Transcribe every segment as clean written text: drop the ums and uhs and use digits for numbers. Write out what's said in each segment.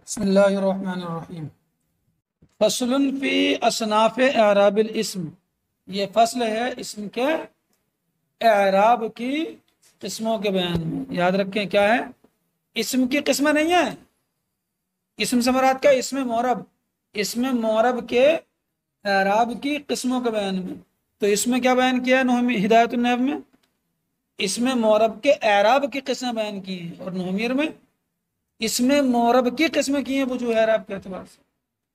بسم اللہ الرحمن الرحیم۔ فصل فی اصناف اعراب الاسم، یہ فصل ہے اسم کے اعراب کی قسموں کے بیان میں۔ یاد رکھیں کیا ہے، اسم کی قسمیں نہیں ہیں، اسم سے مراد کا اسم معرب، اسم معرب کے اعراب کی قسموں کے بیان میں۔ تو اس میں کیا بیان کیا ہے ہدایت النحو میں، اسم معرب کے اعراب کی قسمیں بیان کی ہیں، اور نحویر میں اسم معرب کی قسمیں کی ہیں وجوہ اعراب کے اعتبار سے۔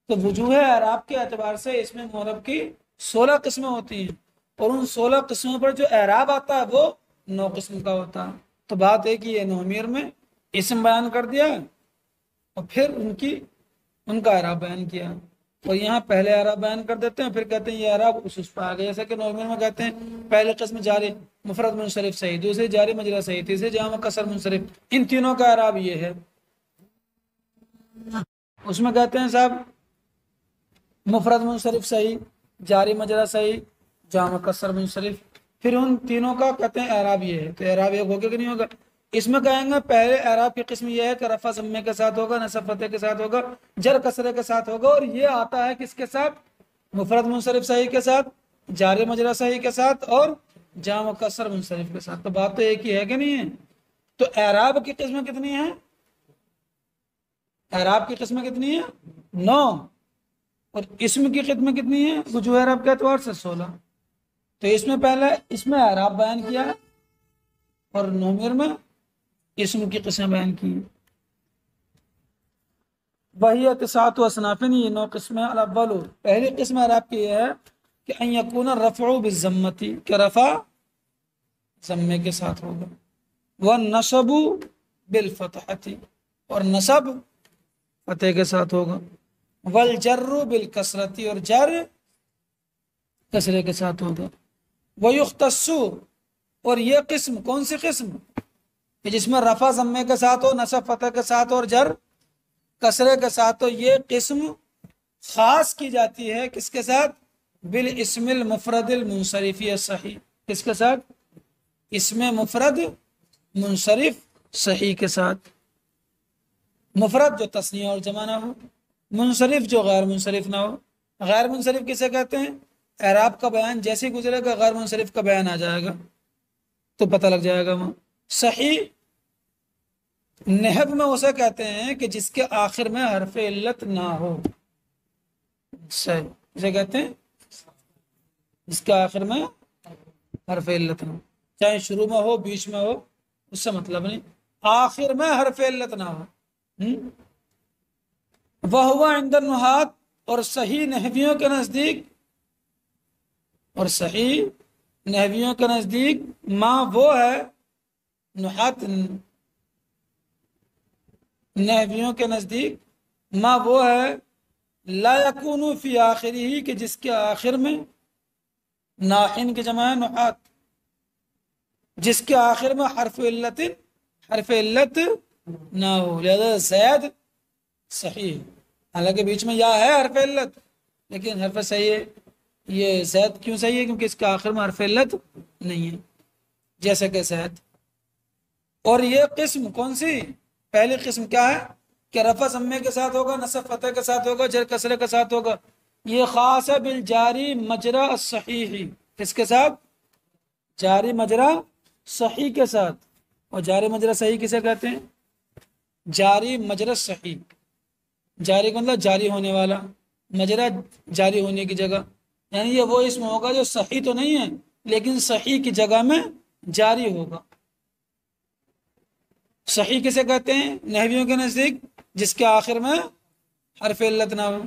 تو وجوہ اعراب کے اعتبار سے اسم معرب کی 16 قسمیں ہوتی ہیں، اور ان 16 قسموں پر جو اعراب آتا ہے وہ 9 قسم کا ہوتا ہے۔ تو بات ہے کہ یہ نحویر میں اسم بیان کر دیا اور پھر ان کا اعراب بیان کیا، اور یہاں پہلے اعراب بیان کر دیتے ہیں، پھر کہتے ہیں یہ اعراب اس پہ آ گیا۔ جیسا کہ نحویر میں کہتے ہیں پہلے قسم جاری مفرد منصرف صحیح، دوسری جاری مجرا صحیح، تیسری جامع کسر منصرف، ان تینوں کا اعراب یہ ہے۔ اس میں کہتے ہیں صاحب مفرد منصرف صحیح، جاری مجرا صحیح، جامع کسر منصرف، پھر ان تینوں کا کہتے ہیں اعراب یہ ہے۔ تو اعراب ایک ہوگا کہ نہیں ہوگا؟ اس میں کہیں گے پہلے اعراب کی قسم یہ ہے کہ رفع ضمے کے ساتھ ہوگا، نصب فتح کے ساتھ ہوگا، جر کسرے کے ساتھ ہوگا، اور یہ آتا ہے کس کے ساتھ؟ مفرد منصرف صحیح کے ساتھ، جاری مجرا صحیح کے ساتھ، اور جامع کسر منصرف کے ساتھ۔ تو بات تو ایک ہی ہے کہ نہیں ہے؟ تو اعراب کی قسمیں کتنی ہیں؟ اعراب کی قسمیں کتنی ہیں؟ 9، اور اسم کی قسمیں کتنی ہیں وجوہ اعراب کے اعتبار سے؟ 16۔ تو اس میں پہلے اس میں اعراب بیان کیا ہے، اور نحویر میں اسم کی قسمیں بیان کی ہیں۔ وہی تسعۃ اصناف، یہ 9 قسمیں۔ الاول، پہلی قسم اعراب کی یہ ہے کہ ان یکون الرفع بالضمۃ، کہ رفع ضمے کے ساتھ ہوگا، والنصب بالفتحۃ، اور نصب فتح کے ساتھ ہوگا، والجر بالکسرۃ، اور جر کسرے کے ساتھ ہوگا، ویختص، اور یہ قسم کون سی قسم کہ جس میں رفع ضمے کے ساتھ ہو، نصب فتح کے ساتھ اور جر کسرے کے ساتھ ہو، یہ قسم خاص کی جاتی ہے کس کے ساتھ؟ بالاسم المفرد المنصرف الصحیح، کس کے ساتھ؟ اسم مفرد منصرف صحیح کے ساتھ۔ مفرد جو تثنیہ اور جمع نہ ہو، منصرف جو غیر منصرف نہ ہو۔ غیر منصرف کسے کہتے ہیں؟ اعراب کا بیان جیسے گزرے گا غیر منصرف کا بیان آ جائے گا تو پتہ لگ جائے گا وہ۔ صحیح نحو میں اسے کہتے ہیں کہ جس کے آخر میں حرف علت نہ ہو، صحیح اسے کہتے ہیں جس کے آخر میں حرف علت نہ ہو، چاہے شروع میں ہو بیچ میں ہو، اس سے مطلب نہیں، آخر میں حرف علت نہ ہو۔ وَهُوَ عِنْدَ النُّحَاةِ، اور صحیح نحویوں کے نزدیک، اور صحیح نحویوں کے نزدیک ما وہ ہے، نحات نحویوں کے نزدیک ما وہ ہے، لا یکون فی آخرہ، کہ جس کے آخر میں، ناحن کی جمع ہے نحات، جس کے آخر میں حرف علت نہ ہو، لہذا زید صحیح، حالانکہ بیچ میں یا ہے حرف علت لیکن حرف صحیح ہے۔ یہ زید کیوں صحیح ہے؟ کیونکہ اس کے آخر میں حرف علت نہیں ہے، جیسے کہ زید۔ اور یہ قسم کون سی؟ پہلی قسم کیا ہے کہ رفع ضمے کے ساتھ ہوگا، نصب فتح کے ساتھ ہوگا، جر کسرے کے ساتھ ہوگا۔ یہ خاص ہے بالجاری مجرا الصحیح، کس کے ساتھ؟ جاری مجرا صحیح کے ساتھ۔ اور جاری مجرا صحیح کسے کہتے ہیں؟ جاری مجرا صحیح، جاری کا مطلب جاری ہونے والا، مجرا جاری ہونے کی جگہ، یعنی یہ وہ اسم ہوگا جو صحیح تو نہیں ہے لیکن صحیح کی جگہ میں جاری ہوگا۔ صحیح کسے کہتے ہیں نحویوں کے نزدیک؟ جس کے آخر میں حرف علت نہ ہو۔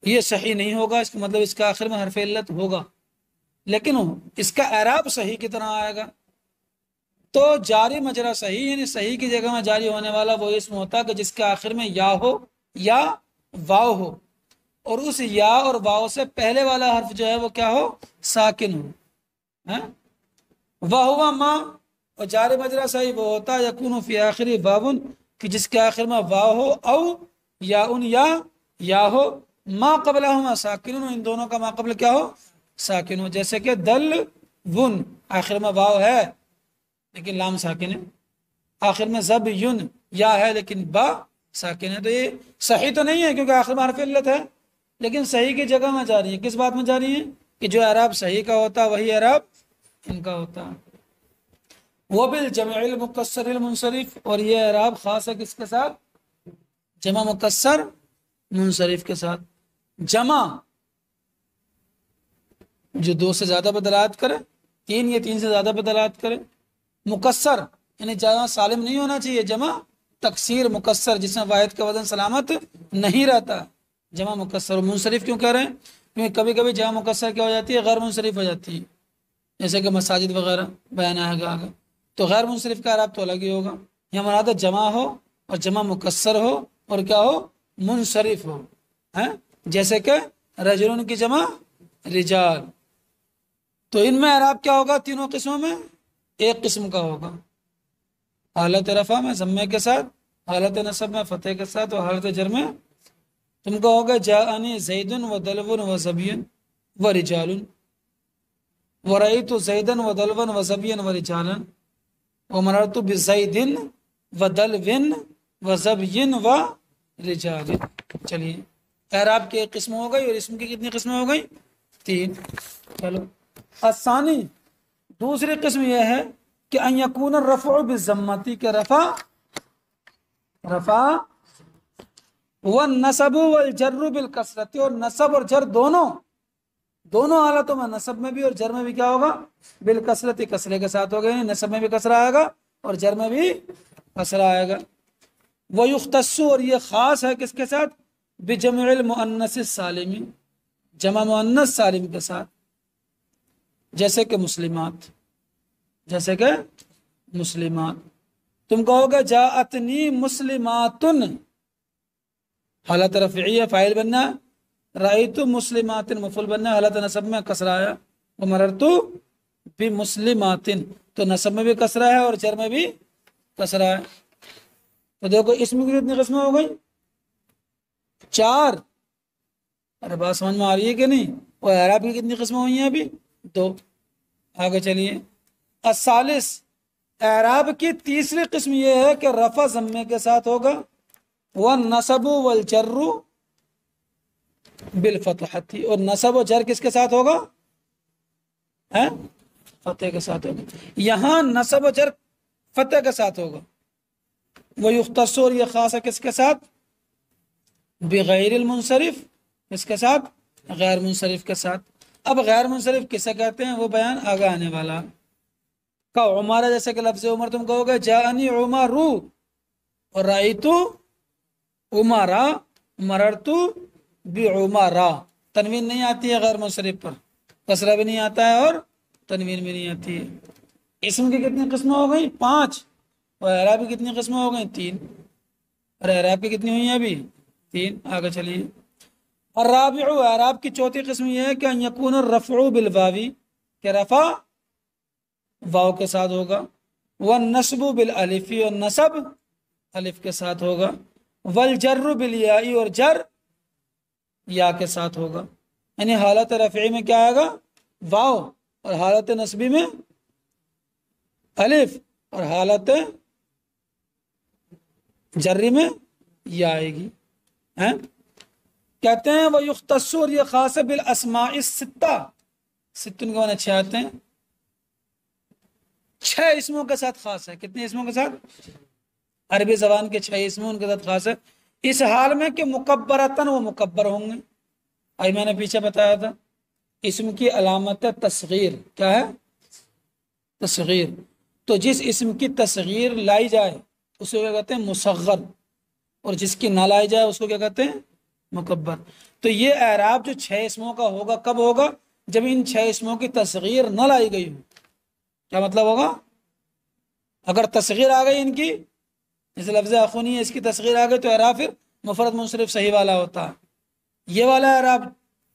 یہ صحیح نہیں ہوگا، اس کا مطلب اس کے آخر میں حرف علت ہوگا لیکن اس کا اعراب صحیح کی طرح آئے گا۔ تو جاری مجرا صحیح، یعنی صحیح کی جگہ میں جاری ہونے والا وہ اسم ہوتا ہے کہ جس کے آخر میں یا ہو یا واو ہو، اور اس یا اور واو سے پہلے والا حرف جو ہے وہ کیا ہو؟ ساکن ہو۔ وَهُوَ ما، اور جاری مجرا صحیح وہ ہوتا ہے یکون فی آخری واون، کہ جس کے آخر میں واو ہو، او یا ہو، ما قبلہما ساکن، ان دونوں کا ما قبل کیا ہو؟ ساکن ہو۔ جیسے کہ دل ون، آخر میں واو ہے لیکن لام ساکن ہے، آخر میں زب یون، یا ہے لیکن با ساکن ہے، تو یہ صحیح تو نہیں ہے کیونکہ آخر میں حرف علت ہے، لیکن صحیح کی جگہ میں جا رہی ہے۔ کس بات میں جا رہی ہے کہ جو اعراب صحیح کا ہوتا وہی اعراب ان کا ہوتا۔ وبالجمع المکسر المنصرف، اور یہ اعراب خاص ہے کس کے ساتھ؟ جمع مکسر منصرف کے ساتھ۔ جمع جو دو سے زیادہ بدلات کرے، تین یا تین سے زیادہ بدلات کرے۔ مکسر یعنی جمع سالم نہیں ہونا چاہیے، جمع تکسیر مکسر جس میں واحد کا وزن سلامت نہیں رہتا، جمع مکسر۔ منصرف کیوں کہہ رہے ہیں؟ کیونکہ کبھی کبھی جمع مکسر کیا ہو جاتی ہے؟ غیر منصرف ہو جاتی ہے، جیسے کہ مساجد وغیرہ بیان آئے گا آگے، تو غیر منصرف کا اعراب تو الگ ہی ہوگا۔ یہاں مراد جمع ہو اور جمع مکسر ہو اور کیا ہو؟ منصرف ہو، جیسے کہ رجلن کی جمع رجال۔ تو ان میں اعراب کیا ہوگا؟ تینوں قسموں میں ایک قسم کا ہوگا، حالت رفع میں ضمے کے ساتھ، حالت نصب میں فتح کے ساتھ، اور حالت جر میں تم کو ہوگا جاءنی زید و دلو و زبی و رجال، ورأیت زیدا و دلو و زبی و رجالا، ومررت بزید و دلو و زبی و رجال۔ چلیے اعراب کی ایک قسم ہو گئی، اور اسم کی کتنی قسمیں ہو گئی؟ تین۔ چلو الثانی، دوسری قسم یہ ہے کہ ان یکون الرفع بالضمتی، کہ رفع والنصب والجر بالکسرت، اور نصب اور جر دونوں حالتوں میں، نصب میں بھی اور جر میں بھی کیا ہوگا؟ بالکسرت، کسرے کے ساتھ ہوگا، نصب میں بھی کسرہ آئے گا اور جر میں بھی کسرہ آئے گا۔ ویختص، اور یہ خاص ہے کس کے ساتھ؟ بجمع المؤنث السالم، جمع مؤنث سالم کے ساتھ، جیسے کہ مسلمات، جیسے کہ مسلمات۔ تم کہو گے جاءتنی مسلماتن، حالت رفعیہ فاعل بننا، رأیت مسلمات مفعول بننا، حالت نصب میں کسرہ آیا، ومررت بمسلمات، تو نصب میں بھی کسرہ ہے اور جر میں بھی کسرہ ہے۔ تو دیکھو اسم کی کتنی قسمیں ہو گئی؟ چار۔ ارے بات سمجھ میں آ رہی ہے کہ نہیں؟ اور اعراب کی کتنی قسمیں ہوئی ہیں ابھی؟ دو۔ آگے چلیے الثالث، اعراب کی تیسری قسم یہ ہے کہ رفع ضمے کے ساتھ ہوگا، والنصب والجر بالفتحۃ، اور نصب و جر کس کے ساتھ ہوگا؟ فتح کے ساتھ ہوگا۔ یہاں نصب و جر فتح کے ساتھ ہوگا۔ ویختص، اور یہ خاص ہے کس کے ساتھ؟ بغیر المنصرف، کس کے ساتھ؟ غیر منصرف کے ساتھ۔ اب غیر منصرف کسے کہتے ہیں وہ بیان آگے آنے والا۔ کا عمارہ، جیسے کہ لفظ عمر تم کہو گے جاءنی عمرو، اور رأیت عمرا، مررت بعمرا، تنوین نہیں آتی ہے غیر منصرف پر، کسرہ بھی نہیں آتا ہے اور تنوین بھی نہیں آتی ہے۔ اسم کی کتنی قسمیں ہو گئی؟ پانچ۔ اور اعراب کی کتنی قسمیں ہو گئی؟ تین۔ اور اعراب کی کتنی ہوئی ہیں ابھی؟ تین۔ آگے چلیے الرابع، اعراب کی چوتھی قسم یہ ہے کہ ان یکون الرفع بالواوی، کہ رفع واو کے ساتھ ہوگا، والنصب بالالف، اور نصب الف کے ساتھ ہوگا، والجر بالیاء، اور جر یا کے ساتھ ہوگا۔ یعنی حالت رفعی میں کیا آئے گا؟ واو، اور حالت نصبی میں الف، اور حالت جری میں یا آئے گی۔ کہتے ہیں وہ یختص، اور یہ خاص ہے بالاسماء الستہ، ستن کے معنی چھ آتے ہیں، چھ اسموں کے ساتھ خاص ہے۔ کتنے اسموں کے ساتھ؟ عربی زبان کے چھ اسموں ان کے ساتھ خاص ہے، اس حال میں کہ مکبرتاً وہ مکبر ہوں گے۔ آئی میں نے پیچھے بتایا تھا اسم کی علامت تصغیر کیا ہے؟ تصغیر۔ تو جس اسم کی تصغیر لائی جائے اس کو کیا کہتے ہیں؟ مصغر، اور جس کی نہ لائی جائے اس کو کیا کہتے ہیں؟ مکبر۔ تو یہ اعراب جو چھ اسموں کا ہوگا کب ہوگا؟ جب ان چھ اسموں کی تصغیر نہ لائی گئی ہو۔ کیا مطلب ہوگا؟ اگر تصغیر آ گئی ان کی، جیسے لفظ اخونی ہے اس کی تصغیر آ گئی، تو اعراب پھر مفرد منصرف صحیح والا ہوتا ہے۔ یہ والا اعراب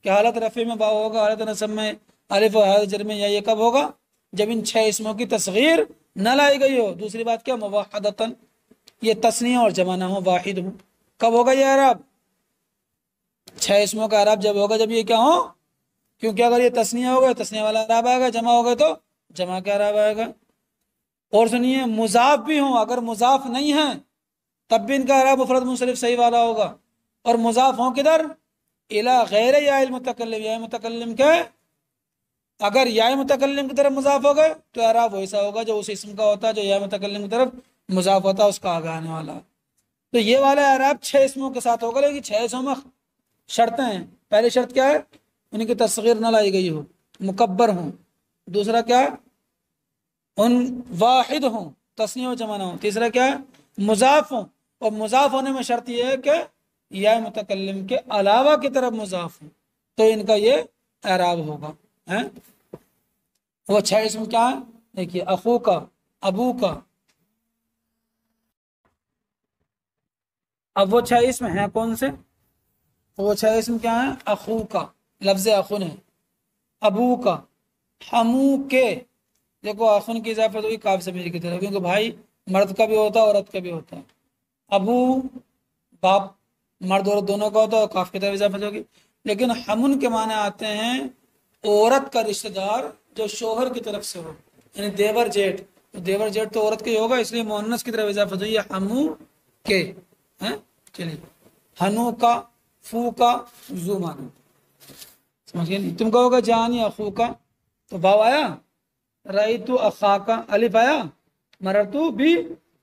کہ حالت رفع میں واو ہوگا، حالت نصب میں الف، اور حالت جر میں یا، یہ کب ہوگا؟ جب ان چھ اسموں کی تصغیر نہ لائی گئی ہو۔ دوسری بات کیا؟ موحدتاً، یہ تثنیہ اور جمع نہ ہو، واحد ہو۔ کب ہوگا یہ اعراب؟ چھ اسموں کا اعراب جب ہوگا جب یہ کیا ہو، کیونکہ اگر یہ تثنیہ ہوگا تثنیہ والا اعراب آئے گا، جمع ہوگا تو جمع کا اعراب آئے گا۔ اور سنیے مضاف بھی ہوں، اگر مضاف نہیں ہے تب بھی ان کا اعراب مفرد منصرف صحیح والا ہوگا. اور مضاف ہوں کدھر؟ الی غیر یا المتکلم، یا متکلم کے اگر یا متکلم کی طرف مضاف ہو گئے تو اعراب ویسا ہوگا جو اس اسم کا ہوتا ہے جو یا متکلم کی طرف مضاف ہوتا ہے اس کا آگے آنے والا. تو یہ والا اعراب 6 اسموں کے ساتھ ہوگا، لیکن 6 اسموں میں شرطیں ہیں. پہلی شرط کیا ہے؟ ان کی تصغیر نہ لائی گئی ہو، مکبر ہوں. دوسرا کیا ہے؟ ان واحد ہوں، تثنیہ و جمع نہ ہوں. تیسرا کیا ہے؟ مضاف ہوں، اور مضاف ہونے میں شرط یہ ہے کہ یا متکلم کے علاوہ کی طرف مضاف ہوں، تو ان کا یہ اعراب ہوگا. وہ 6 اسم کیا ہے؟ دیکھیے اخو کا، ابو کا. اب وہ 6 اسم ہیں کون سے؟ وہ 6 اسم کیا ہیں؟ اخو کا، لفظ اخن ہے. ابو کا، ہمو کے. دیکھو اخن کی اضافت ہوئی کاف ضمیر کی طرف، کیونکہ بھائی مرد کا بھی ہوتا ہے عورت کا بھی ہوتا ہے. ابو باپ مرد عورت دونوں کا ہوتا ہے اور کاف کی طرف اضافت ہوگی. لیکن ہمن کے معنی آتے ہیں عورت کا رشتہ دار جو شوہر کی طرف سے ہو، یعنی دیور جیٹ. تو دیور جیٹ تو عورت کا ہی ہوگا، اس لیے مؤنث کی طرف اضافت ہوئی ہے ہمو کے. چلیے ہنو کا، فو کا، زو مانو. سمجھ گئے نہیں؟ تم کہو گا جانی اخو کا تو باو آیا، رأیتو اخا کا الف آیا، مررتو بھی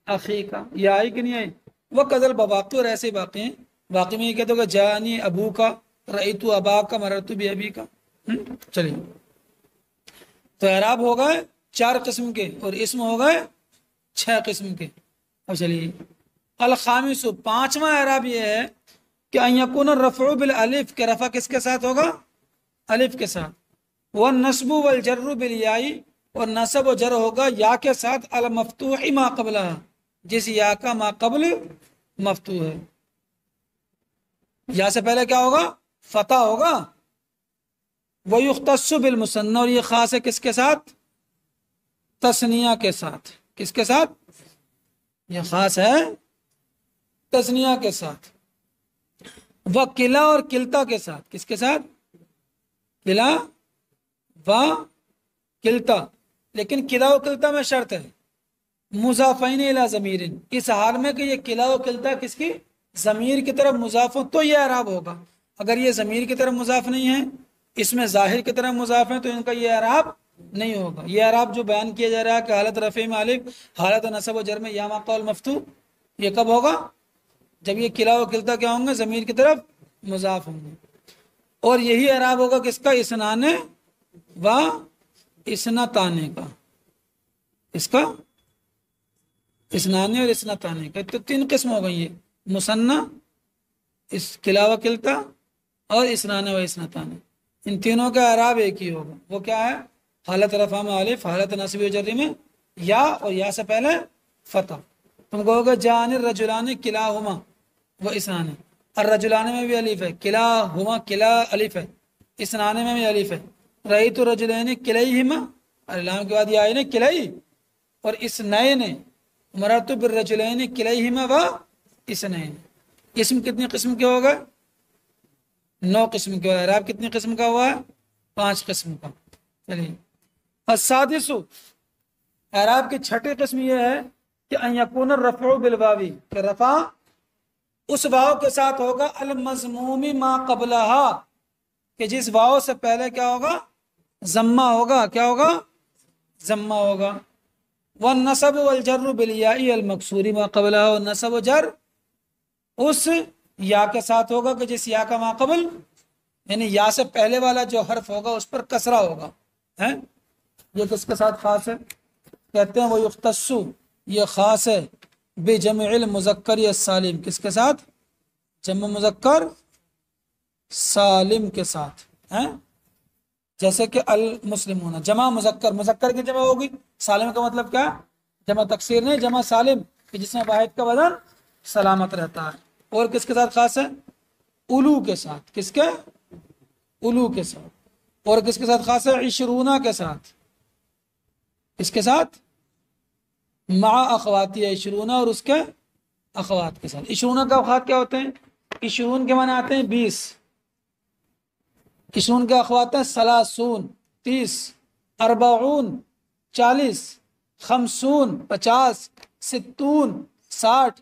اخی کا یہ آئی کہ نہیں آئی. وہ قدل بواقع اور ایسے باقی ہیں. باقی میں یہ کہتے ہو کہ جانی ابو کا، رأیتو ابا کا، مررتو بھی ابی کا. چلیے تو اعراب ہو گئے 4 قسم کے اور اسم ہو گئے 6 قسم کے. اب چلیے الخامس، 5واں اعراب یہ ہے کہ ان یکون الرفع بالالف، کہ رفع کس کے ساتھ ہوگا؟ الف کے ساتھ. والنصب والجر بالیاء، اور نصب و جر ہوگا یا کے ساتھ، المفتوح ما قبلہ، جس یا کا ما قبل مفتوح ہے. یا سے پہلے کیا ہوگا؟ فتح ہوگا. ویختص بالمثنى، اور یہ خاص ہے کس کے ساتھ؟ تثنیہ کے ساتھ. کس کے ساتھ؟ یہ خاص ہے تثنیہ کے ساتھ. وکلا اور کلتا کے ساتھ. کس کے ساتھ؟ کلا و کلتا. لیکن کلا و کلتا میں شرط ہے مضافین الی ضمیر، اس حال میں کہ یہ کلا و کلتا کس کی؟ ضمیر کی طرف مضاف ہو تو یہ اعراب ہوگا. اگر یہ ضمیر کی طرف مضاف نہیں ہے، اس میں ظاہر کی طرف مضاف ہے، تو ان کا یہ اعراب نہیں ہوگا. یہ اعراب جو بیان کیا جا رہا ہے کہ حالت رفع میں الف، حالت نصب و جر میں یا ما قبل مفتوح، یہ کب ہوگا؟ جب یہ کلا و کلتا کیا ہوں گے؟ ضمیر کی طرف مضاف ہوں گے. اور یہی اعراب ہوگا کس کا؟ اسنان و اسنتانے کا. اس کا اسنان اور اسنتانے کا. تو 3 قسم ہو گئی، یہ مثنی، اس کلا و کلتا اور اسنان و اسنتانے. ان تینوں کا اعراب ایک ہی ہوگا. وہ کیا ہے؟ حالت رفع میں الف، حالت نصب و جر میں یا، اور یا سے پہلے فتح. تم کہو گے جان الرجلان کلاہما وہ اسنان. الرجلان میں بھی الف ہے، کلاہما کلا الف ہے، اسنان میں بھی الف ہے. رأیت الرجلین کلیہما، الام کے بعد یہ آئے نا کلی، اور اسنین مررت بالرجلین کلیہما و اسنین. اسم کتنی قسم کے ہو گئے؟ 9 قسم کے. اعراب کتنی قسم کا ہوا ہے؟ 5 قسم کا. چلیے السادس، اعراب کی 6ٹھی قسم یہ ہے کہ ان یکون الرفع بالواو، کہ رفع اس واو کے ساتھ ہوگا، المضموم ما قبلہا، کہ جس واو سے پہلے کیا ہوگا؟ ضمہ ہوگا. کیا ہوگا؟ ضمہ ہوگا. والنصب والجر بالیاء المکسور ما قبلہا، اور نصب و جر اس یا کے ساتھ ہوگا کہ جس یا کا ما قبل، یعنی یا سے پہلے والا جو حرف ہوگا اس پر کسرہ ہوگا. یہ کس کے ساتھ خاص ہے؟ کہتے ہیں وہ یختص، یہ خاص ہے بجمع المذکر السالم. کس کے ساتھ؟ جمع مذکر سالم کے ساتھ. جیسے کہ المسلمون، جمع مذکر، مذکر کی جمع ہوگی، سالم کا مطلب کیا؟ جمع تکسیر نہیں، جمع سالم، کہ جس میں واحد کا بدن سلامت رہتا ہے. اور کس کے ساتھ خاص ہے؟ الو کے ساتھ. کس کے؟ الو کے ساتھ. اور کس کے ساتھ خاص ہے؟ عشرونہ کے ساتھ. اس کے ساتھ مع اخواتی ہے، عشرونہ اور اس کے اخوات کے ساتھ. عشرونہ کا اخوات کیا ہوتے ہیں؟ عشرون کے معنی آتے ہیں 20، عشرون کے اخوات ہیں ثلاثون 30، اربعون 40، خمسون 50، ستون 60،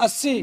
80,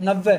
90।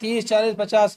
30, 40, 50,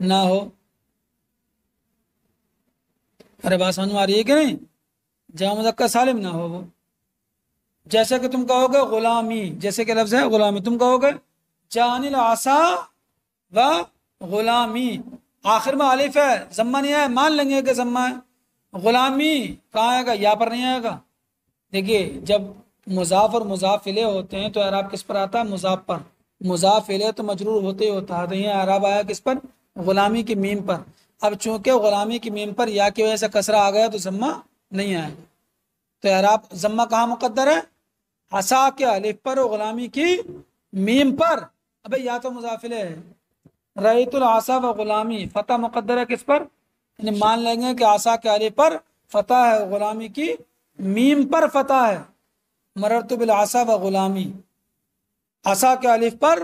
نہ ہو. ارے بات سمجھ میں آ رہی ہے کہ نہیں؟ جمع مذکر سالم نہ ہو وہ. جیسے کہ تم کہو گے غلامی، جیسے کہ لفظ ہے غلامی، تم کہو گے جان العصا و غلامی، آخر میں الف ہے، ضمہ نہیں ہے، مان لیں گے کہ ضمہ ہے. غلامی کہاں آئے گا؟ یا پر نہیں آئے گا. دیکھیے جب مضاف اور مضاف الیہ ہوتے ہیں تو اعراب کس پر آتا ہے؟ مضاف پر. مضاف الیہ تو مجرور ہوتے ہی ہوتا ہے، تو یہ اعراب آیا کس پر؟ غلامی کی میم پر. اب چونکہ غلامی کی میم پر یا کی وجہ سے کسرہ آ گیا تو ضمہ نہیں آئے گا. تو اعراب ضمہ کہاں مقدر ہے؟ عصا کے الف پر اور غلامی کی میم پر. ابے یا تو مضاف الیہ ہے. رأیت العصا و غلامی، فتح مقدر ہے کس پر؟ یعنی مان لیں گے کہ عصا کے الف پر فتح ہے، غلامی کی میم پر فتح ہے. مررت بالعصا و غلامی، عصا کے الف پر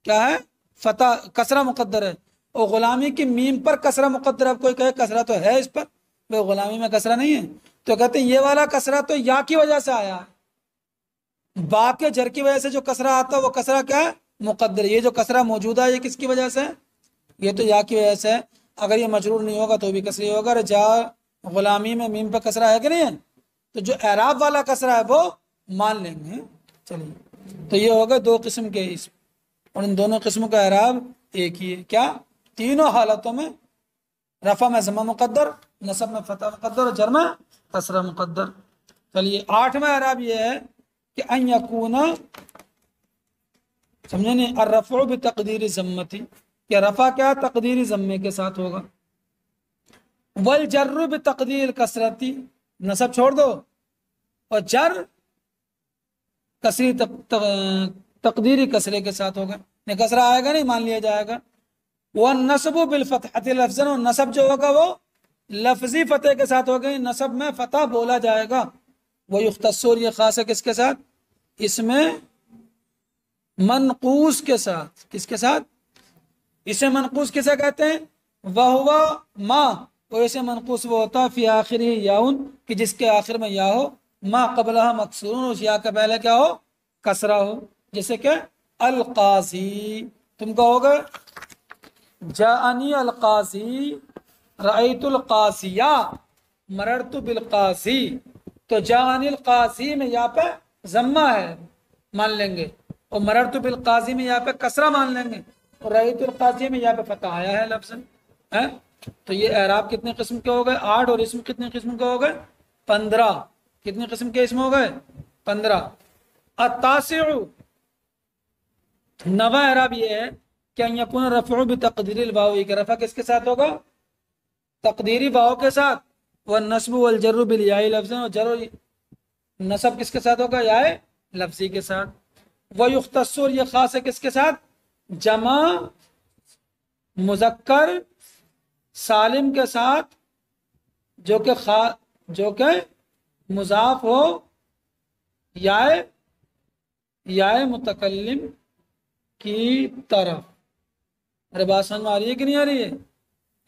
کیا ہے؟ فتح، کسرہ مقدر ہے، اور غلامی کی میم پر کسرہ مقدر ہے. اب کوئی کہے کسرہ تو ہے اس پر، بھائی غلامی میں کسرہ نہیں ہے، تو کہتے ہیں یہ والا کسرہ تو یا کی وجہ سے آیا ہے. با کے جر کی وجہ سے جو کسرہ آتا ہے وہ کسرہ کیا ہے؟ مقدر. یہ جو کسرہ موجودہ ہے یہ کس کی وجہ سے ہے؟ یہ تو یا کی وجہ سے ہے. اگر یہ مجرور نہیں ہوگا تو بھی کسری ہوگا. جا غلامی میں میم پہ کسرہ ہے کہ نہیں ہے؟ تو جو اعراب والا کسرہ ہے وہ مان لیں گے. چلیے تو یہ ہوگا دو قسم کے اسم، اور ان دونوں قسموں کا اعراب ایک ہی ہے. کیا؟ تینوں حالتوں میں، رفع میں ضمہ مقدر، نصب میں فتح مقدر، اور جر میں کسرہ مقدر. چلیے آٹھواں اعراب یہ ہے کہ ان یکون، سمجھے نہیں، الرفع بتقدیر ضمتی، کہ رفع کیا تقدیری ضمے کے ساتھ ہوگا. والجر بتقدیر کسرتی، نصب چھوڑ دو، اور جر کسری تقدیری کسرے کے ساتھ ہوگا. کسرہ آئے گا نہیں، مان لیا جائے گا. والنصب بالفتحۃ لفظاً، اور نصب جو ہوگا وہ لفظی فتح کے ساتھ ہوگا، نصب میں فتح بولا جائے گا. ویختص، یہ خاص ہے کس کے ساتھ؟ اس میں منقوص کے ساتھ. کس کے ساتھ؟ اسے منقوص کسے کہتے ہیں؟ وہو ما، اور اسے منقوص وہ ہوتا فی آخر ہی یاؤن، کہ جس کے آخر میں یا ہو، ما قبلہ مکسورون، اس یا کے پہلے کیا ہو؟ کسرہ ہو. جیسے کہ القاضی، تم کہو گے جاءنی القاضی، رأیت القاضیہ، مررت بالقاضی. تو جاءنی القاضی میں یا پہ ضمہ ہے، مان لیں گے، اور مررت بالقاضی میں یا پہ کسرہ مان لیں گے، اور رأیت القاضی میں یا پہ فتح آیا ہے لفظ ہے. تو یہ اعراب کتنے قسم کے ہو گئے؟ 8. اور اسم کتنے قسم کے ہو گئے؟ 15. کتنے قسم کے اسم ہو گئے؟ 15. التاسع، نواں اعراب یہ ہے کہ ان یکون رفع بتقدیر الواو، کہ رفع کس کے ساتھ ہوگا؟ تقدیری واو کے ساتھ. والنصب والجر بالیاء لفظاً، اور جر نصب کس کے ساتھ ہوگا؟ یا لفظی کے ساتھ. ویختص، یہ خاص ہے کس کے ساتھ؟ جمع مذکر سالم کے ساتھ، جو کہ مضاف ہو یا متکلم کی طرف. ارے بات سمجھ میں آ رہی ہے کہ نہیں آ رہی ہے؟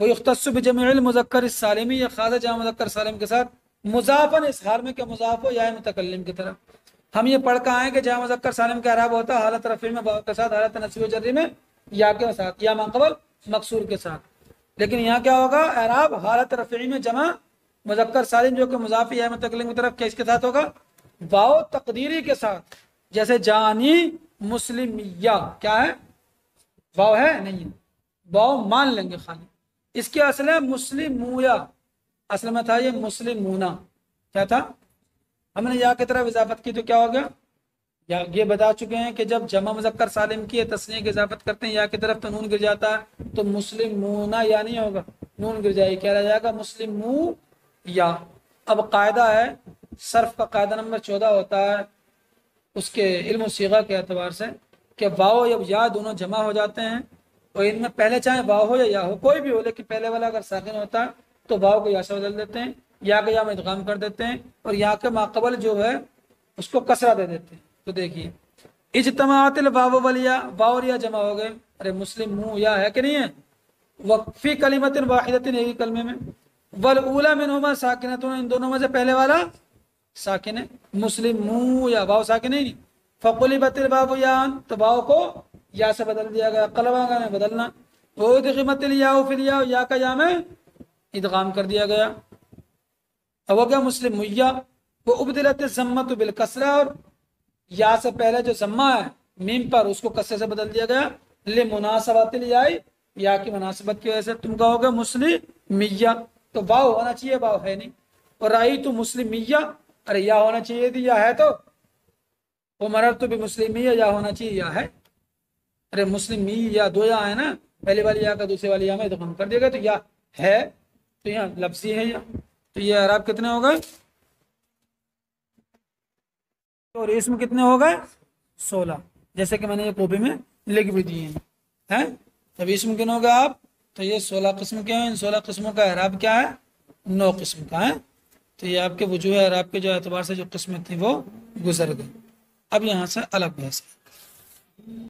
ویختص بجميع المذکر السالمی، یہ خاص ہے جمع مذکر سالم کے ساتھ، مضافاً اس حال میں کہ مضاف ہو یا متکلم کی طرف. ہم یہ پڑھ کے آئے کہ جمع مذکر سالم کا اعراب ہوتا ہے حالت رفع میں واو کے ساتھ، حالت نصب و جر میں یا کے ساتھ، یا ماقبل مکسور کے ساتھ. لیکن یہاں کیا ہوگا؟ اعراب حالت رفعی میں جمع مذکر سالم جو کہ مضاف یا متکلم کی طرف کس کے ساتھ ہوگا؟ واو تقدیری کے ساتھ. جیسے جانی مسلمیہ، کیا ہے؟ واو ہے نہیں ہے، واو مان لیں گے خالی. اس کی اصل ہے مسلمویا، اصل میں تھا یہ مسلمونا. کیا تھا؟ ہم نے یا کی طرف اضافت کی تو کیا ہو گیا؟ یا یہ بتا چکے ہیں کہ جب جمع مذکر سالم کی تثنیہ کی اضافت کرتے ہیں یا کی طرف تو نون گر جاتا ہے، تو مسلمونا یا نہیں ہوگا، نون گر جائے گی، کیا رہ جائے گا؟ مسلمو یا. اب قاعدہ ہے، صرف کا قاعدہ نمبر 14 ہوتا ہے اس کے علم و صیغہ کے اعتبار سے، کہ واو یا دونوں جمع ہو جاتے ہیں، اور ان میں پہلے چاہے واو ہو یا ہو، کوئی بھی ہو، لیکن پہلے والا اگر ساکن ہوتا ہے تو واو کو یا سے بدل دیتے ہیں، یا کے یا میں ادغام کر دیتے ہیں، اور یا کے ماقبل جو ہے اس کو کسرہ دے دیتے ہیں. تو دیکھیے اجتماعات الواو والیا، واو اور یا جمع ہو گئے. ارے مسلم منہ یا ہے کہ نہیں ہے؟ وفی کلمت واحدۃ، ایک ہی کلمے میں. والاولی منہما ساکنۃ، ان دونوں میں سے پہلے والا ساکن ہے. مسلم منہ یا واو ساکن ہے نہیں. فقلبت الواو یا، تو واو کو یا سے بدل دیا گیا، قلبہ نے بدلنا. وہ ادغمت الیا فی الیا، یا کا یا میں ادغام کر دیا گیا. اب ہو گیا مسلم میا. وہ ابدلت الضمۃ بالکسرہ، اور یا سے پہلے جو ضمہ ہے میم پر اس کو کسرے سے بدل دیا گیا. لمناسبت الیا، یا کی مناسبت کی وجہ سے تم کہو گے مسلم میا. تو واو ہونا چاہیے، واو ہے نہیں. اور رائی تو مسلم میا، ارے یا ہونا چاہیے تھی، یا ہے. تو وہ مرر تو بھی مسلم میا، یا ہونا چاہیے، یا ہے. ارے مسلم می یا دو یا ہے نا، پہلی والی یا کا دوسری والی یا میں ادغام کر دیا گیا، تو یا ہے، تو یہاں لفظی ہے یا. تو یہ اعراب کتنے ہو گئے؟ اور اسم کتنے ہو گئے؟ 16. جیسے کہ میں نے یہ کاپی میں لکھ بھی دیے ہیں. اب اسم کن ہو گئے آپ؟ تو یہ 16 قسم کے ہیں. ان 16 قسموں کا اعراب کیا ہے؟ 9 قسم کا ہے. تو یہ آپ کے وجوہ اعراب کے جو اعتبار سے جو قسمیں تھیں وہ گزر گئی. اب یہاں سے الگ بحث ہے.